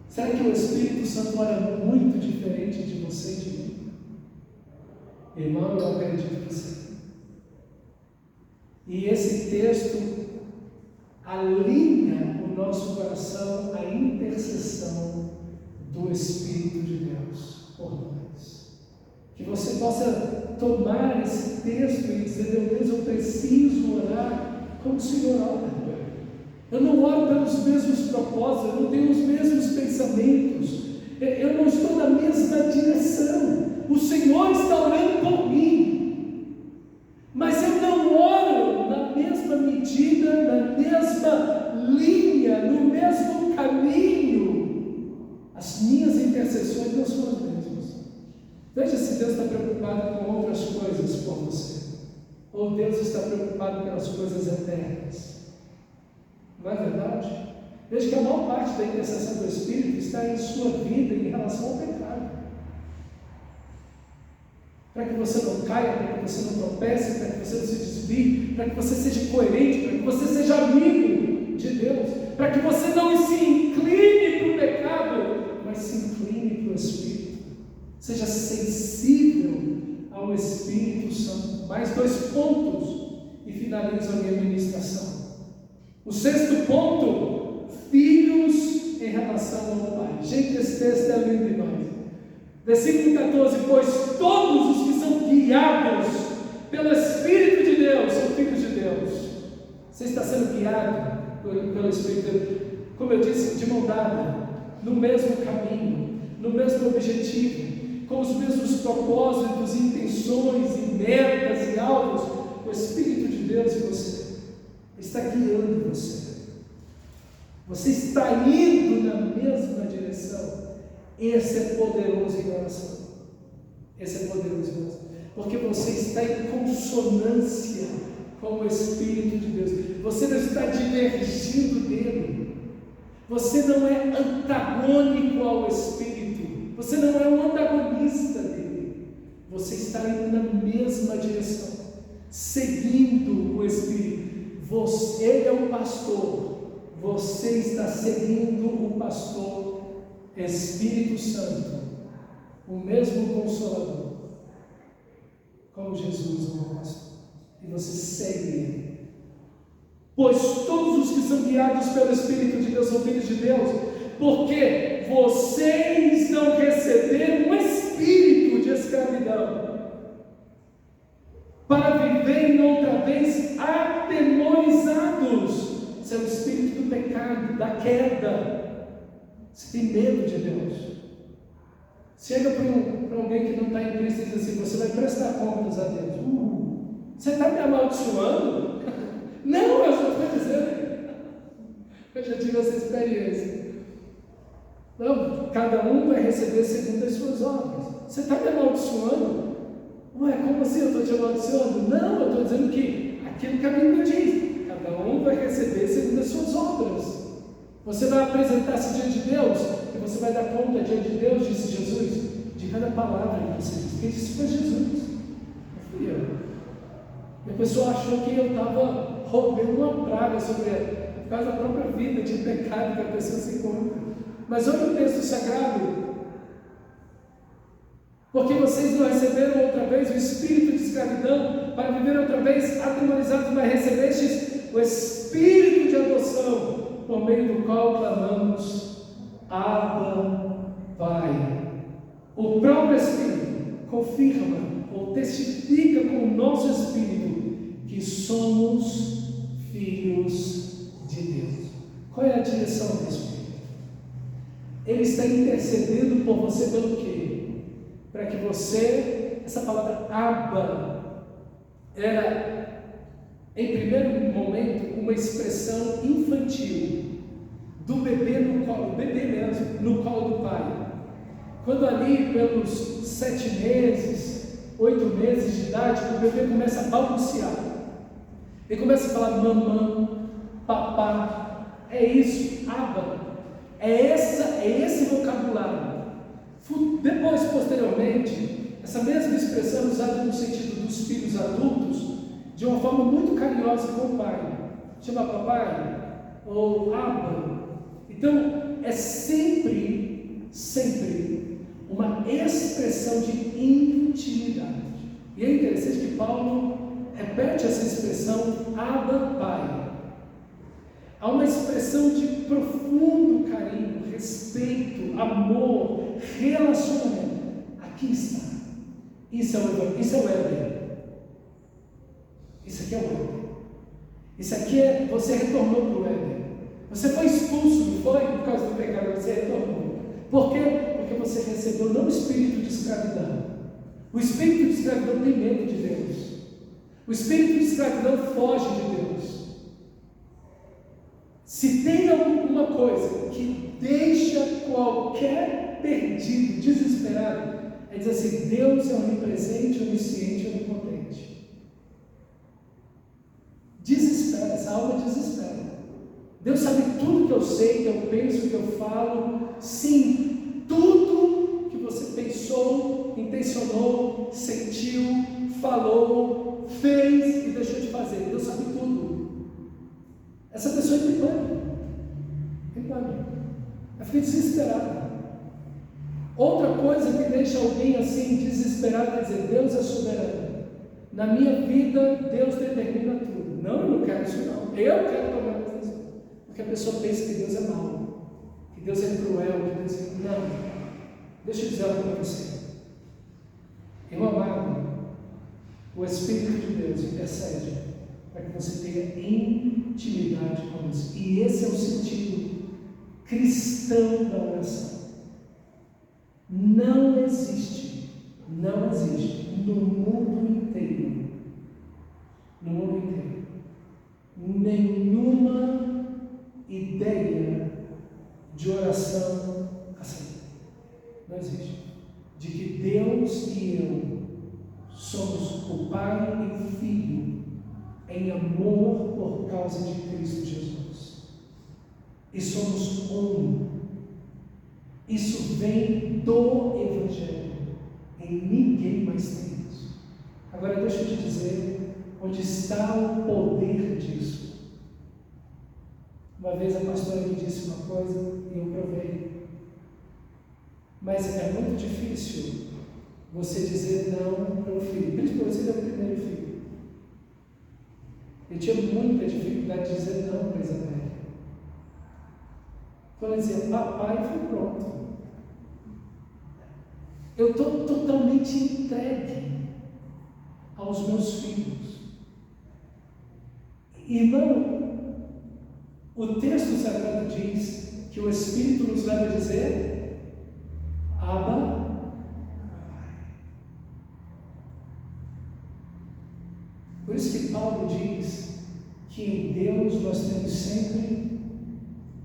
Será que o Espírito Santo ora muito diferente de você e de mim? Irmão, eu acredito que sim. E esse texto alinha o nosso coração à intercessão do Espírito de Deus por nós. Que você possa tomar esse texto e dizer: meu Deus, eu preciso orar como o Senhor ora. Eu não oro pelos mesmos propósitos, eu não tenho os mesmos pensamentos, eu não estou na mesma direção. O Senhor está orando por mim, mas eu não oro na mesma medida, na mesma linha, no mesmo caminho. As minhas intercessões não são as mesmas. Veja se Deus está preocupado com outras coisas por você, ou Deus está preocupado pelas coisas eternas. Não é verdade? Veja que a maior parte da intercessão do Espírito está em sua vida em relação ao pecado. Para que você não caia, para que você não tropece, para que você não se desvie, para que você seja coerente, para que você seja amigo de Deus, para que você não se incline para o pecado, mas se incline para o Espírito. Seja sensível ao Espírito Santo. Mais 2 pontos e finalizo a minha ministração. O 6º ponto: filhos em relação ao Pai. Gente, esse texto é lindo demais. Versículo 14: pois todos os que são guiados pelo Espírito de Deus são filhos de Deus. Você está sendo guiado pelo Espírito de Deus, como eu disse, de mão dada, no mesmo caminho, no mesmo objetivo, com os mesmos propósitos, intenções e metas e alvos. O Espírito de Deus e você está guiando você. Você está indo na mesma direção. Esse é poderoso em oração. Esse é poderoso em oração. Porque você está em consonância com o Espírito de Deus. Você não está divergindo dele. Você não é antagônico ao Espírito. Você não é um antagonista dele. Você está indo na mesma direção, seguindo o Espírito. Ele é o pastor, você está seguindo o pastor Espírito Santo, o mesmo Consolador, como Jesus é o pastor, e você segue ele. Pois todos os que são guiados pelo Espírito de Deus são filhos de Deus, porque vocês não receberam um espírito de escravidão para viverem outra vez atemorizados. Isso é o espírito do pecado, da queda. Você tem medo de Deus. Chega para alguém que não está em Cristo e diz assim: você vai prestar contas a Deus. Você está me amaldiçoando? Não, eu só estou dizendo. Eu já tive essa experiência. Não, cada um vai receber segundo as suas obras. Você está me amaldiçoando? Ué, como assim eu estou te amaldiçoando? Não, eu estou dizendo que aquilo que a Bíblia diz, cada um vai receber segundo as suas obras. Você vai apresentar-se diante de Deus, e você vai dar conta diante de Deus, disse Jesus, de cada palavra que você disse. Quem disse foi Jesus, não fui eu. E a pessoa achou que eu estava roubando uma praga sobre ela, por causa da própria vida de pecado que a pessoa se encontra. Mas olha o texto sagrado. Porque vocês não receberam outra vez o espírito de escravidão para viver outra vez atemorizados, mas recebestes o espírito de adoção, por meio do qual clamamos, Abba, Pai. O próprio Espírito confirma ou testifica com o nosso espírito que somos filhos de Deus. Qual é a direção do Espírito? Ele está intercedendo por você pelo quê? Para que você, essa palavra Abba, era, em primeiro momento, uma expressão infantil do bebê no colo, bebê mesmo, no colo do pai. Quando ali, pelos 7 meses, 8 meses de idade, o bebê começa a balbuciar. Ele começa a falar mamã, papá, é isso, Abba. É esse vocabulário. Depois, posteriormente, essa mesma expressão é usada no sentido dos filhos adultos, de uma forma muito carinhosa com o pai. Chama papai ou Abba. Então, é sempre uma expressão de intimidade. E é interessante que Paulo repete essa expressão Abba, Pai. Há uma expressão de profundo carinho, respeito, amor, relacionamento. Aqui está. Isso é o Éden. Isso aqui é o Éden. Isso aqui é, você retornou para o Éden. Você foi expulso, não foi? Por causa do pecado, você retornou. Por quê? Porque você recebeu não o espírito de escravidão. O espírito de escravidão tem medo de Deus. O espírito de escravidão foge de Deus. Se tem alguma coisa que deixa qualquer perdido desesperado, é dizer assim: Deus é onipresente, onisciente, onipotente. Desespera, essa alma desespera. Deus sabe tudo que eu sei, que eu penso, que eu falo. Sim, tudo que você pensou, intencionou, sentiu, falou, fez e deixou de fazer. Deus sabe tudo. Essa pessoa tem pânico. Ela fica desesperada. Outra coisa que deixa alguém assim desesperado é dizer: Deus é soberano. Na minha vida, Deus determina tudo. Não, eu não quero isso não. Eu quero tomar a decisão. Porque a pessoa pensa que Deus é mau, que Deus é cruel, que Deus é... Não. Deixa eu dizer algo para você. Irmão amado, o Espírito de Deus intercede para que você tenha intimidade com Deus. E esse é o sentido cristão da oração. Não existe no mundo inteiro, nenhuma ideia de oração assim. Não existe. De que Deus e eu somos o Pai e o Filho em amor por causa de Cristo Jesus. E somos um. Isso vem do Evangelho. E ninguém mais tem isso. Agora deixa eu te dizer onde está o poder disso. Uma vez a pastora me disse uma coisa e eu provei. Mas é muito difícil você dizer não para o filho, principalmente se é o primeiro filho. Eu tinha muita dificuldade de dizer não para Isabel. Quando ela dizia papai, foi pronto. Eu estou totalmente entregue aos meus filhos. Irmão, o texto sagrado diz que o Espírito nos leva a dizer Abba, por isso que Paulo diz que em Deus nós temos sempre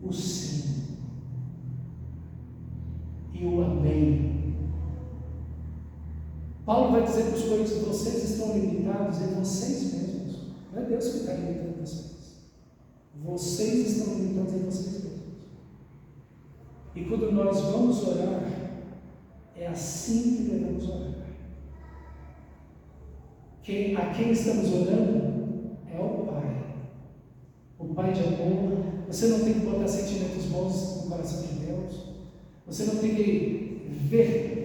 o sim e o amém. Paulo vai dizer para os coríntios: vocês estão limitados em vocês mesmos. Não é Deus que está limitando vocês. Vocês estão limitados em vocês mesmos. E quando nós vamos orar, é assim que devemos orar. A quem estamos orando é o Pai. O Pai de amor. Você não tem que botar sentimentos bons no coração de Deus. Você não tem que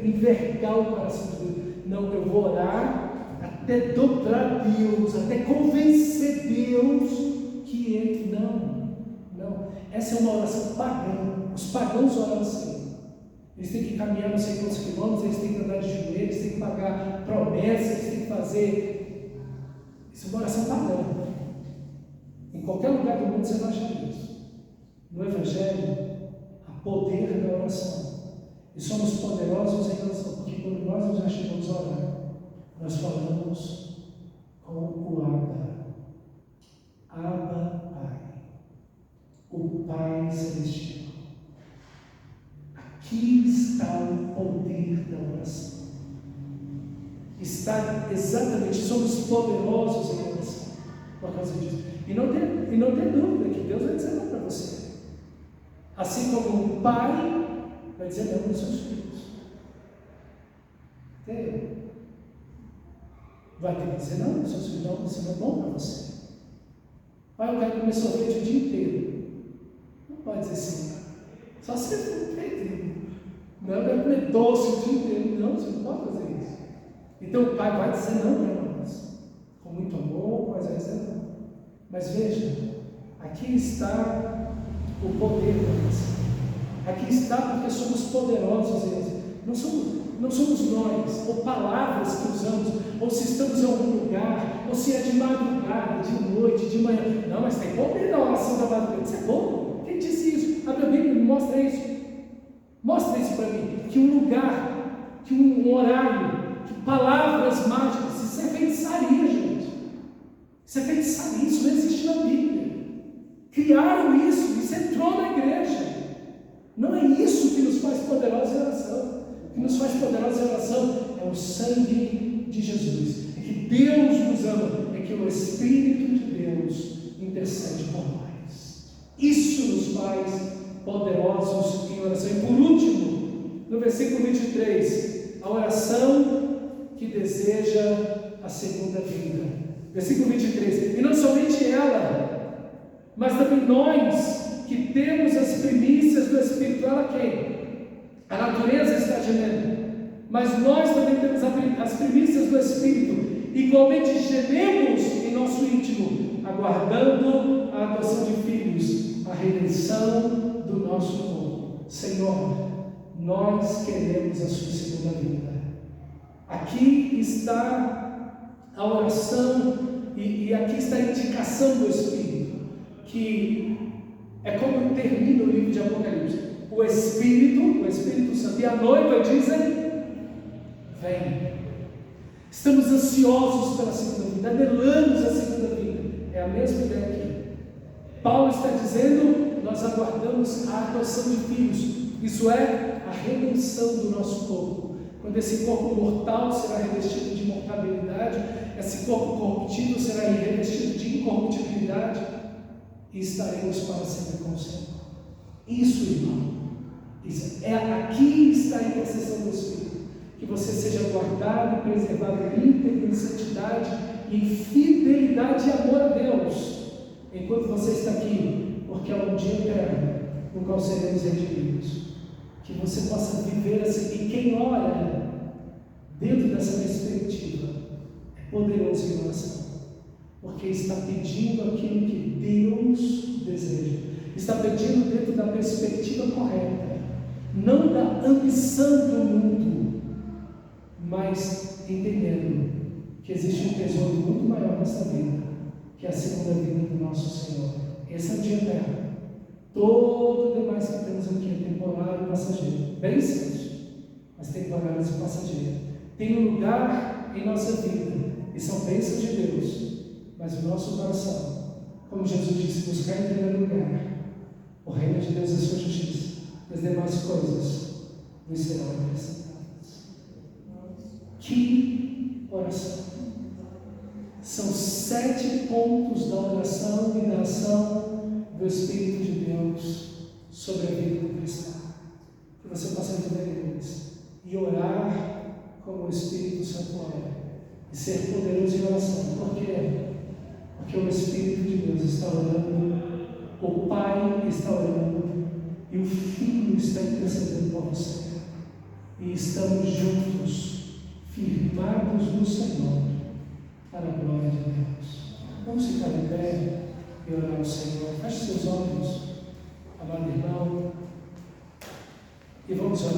envergar o coração de Deus. Não, eu vou orar até dobrar Deus, até convencer Deus que Ele não. Essa é uma oração pagã. Os pagãos oram assim. Eles têm que caminhar não sei quantos quilômetros, eles têm que andar de joelhos, eles têm que pagar promessas, eles têm que fazer. Isso é uma oração pagã. Em qualquer lugar do mundo você vai achar isso. No Evangelho, há poder na oração. E somos poderosos em oração, porque quando nós já chegamos a orar, nós falamos com o Abba Pai, o Pai Celestial. Aqui está o poder da oração. Está exatamente, somos poderosos em oração por causa disso. E não tem dúvida que Deus vai dizer não para você. Assim como o Pai vai dizer não para os seus filhos. Vai ter que dizer não para os seus filhos, não, isso não é bom para você. Pai, eu quero comer sorvete o dia inteiro. Não pode dizer sim. Só se você não tem. Não, eu quero comer doce o dia inteiro. Não, você não pode fazer isso. Então o Pai vai dizer não para nós. Com muito amor, mas vai dizer não. Mas veja, aqui está o poder da oração. Aqui está porque somos poderosos em oração. Não somos nós, ou palavras que usamos, ou se estamos em algum lugar, ou se é de madrugada, de noite, de manhã. Não, mas tem poder na oração da madrugada. Isso é bom. Quem disse isso? A Bíblia me mostra isso. Mostra isso para mim. Que um lugar, que um horário, que palavras mágicas, isso é feitiçaria, gente. Isso é feitiçaria, isso não existe na Bíblia. Criaram isso entrou na igreja. Não é isso que nos faz poderosos em oração. O que nos faz poderosos em oração é o sangue de Jesus. É que Deus nos ama, é que o Espírito de Deus intercede por nós. Isso nos faz poderosos em oração. E por último, no versículo 23, a oração que deseja a segunda vinda. Versículo 23, e não somente ela, mas também nós que temos as primícias do Espírito. Ela quem? A natureza está gemendo, mas nós também temos as primícias do Espírito, igualmente gememos em nosso íntimo, aguardando a adoção de filhos, a redenção do nosso corpo. Senhor, nós queremos a sua segunda vinda. Aqui está a oração e aqui está a indicação do Espírito, que é como termina o livro de Apocalipse. O Espírito Santo e a noiva dizem: vem. Estamos ansiosos pela segunda vinda, anelamos a segunda vinda. É a mesma ideia aqui. Paulo está dizendo: nós aguardamos a adoção de filhos, isso é, a redenção do nosso corpo. Quando esse corpo mortal será revestido de mortalidade, esse corpo corruptível será revestido de incorruptibilidade, e estaremos para sempre com o Senhor. Isso, irmão, aqui está a intercessão do Espírito, que você seja guardado e preservado íntegro em santidade, em fidelidade e amor a Deus, enquanto você está aqui, porque há um dia eterno no qual seremos redimidos. Que você possa viver assim, e quem ora dentro dessa perspectiva é poderoso em oração, porque está pedindo aquilo que Deus deseja, está pedindo dentro da perspectiva correta, não da ambição do mundo, mas entendendo que existe um tesouro muito maior nessa vida, que é a segunda vinda do nosso Senhor. Esse é o dia eterno. Todo o demais que temos aqui é temporário e passageiro, bem simples, mas temporário e passageiro. Tem um lugar em nossa vida, e são bênçãos de Deus, mas o nosso coração, Como Jesus disse, buscar em primeiro lugar o reino de Deus e a sua justiça, e as demais coisas nos serão acrescentadas. Que oração! São 7 pontos da oração e da ação do Espírito de Deus sobre a vida do cristão. Que você possa viver eles e orar como o Espírito Santo ora e ser poderoso em oração. Por quê? Porque o Espírito de Deus está orando, o Pai está orando e o Filho está intercedendo por você. E estamos juntos, firmados no Senhor, para a glória de Deus. Vamos ficar em pé e orar ao Senhor. Feche seus olhos, amado irmão, e vamos orar.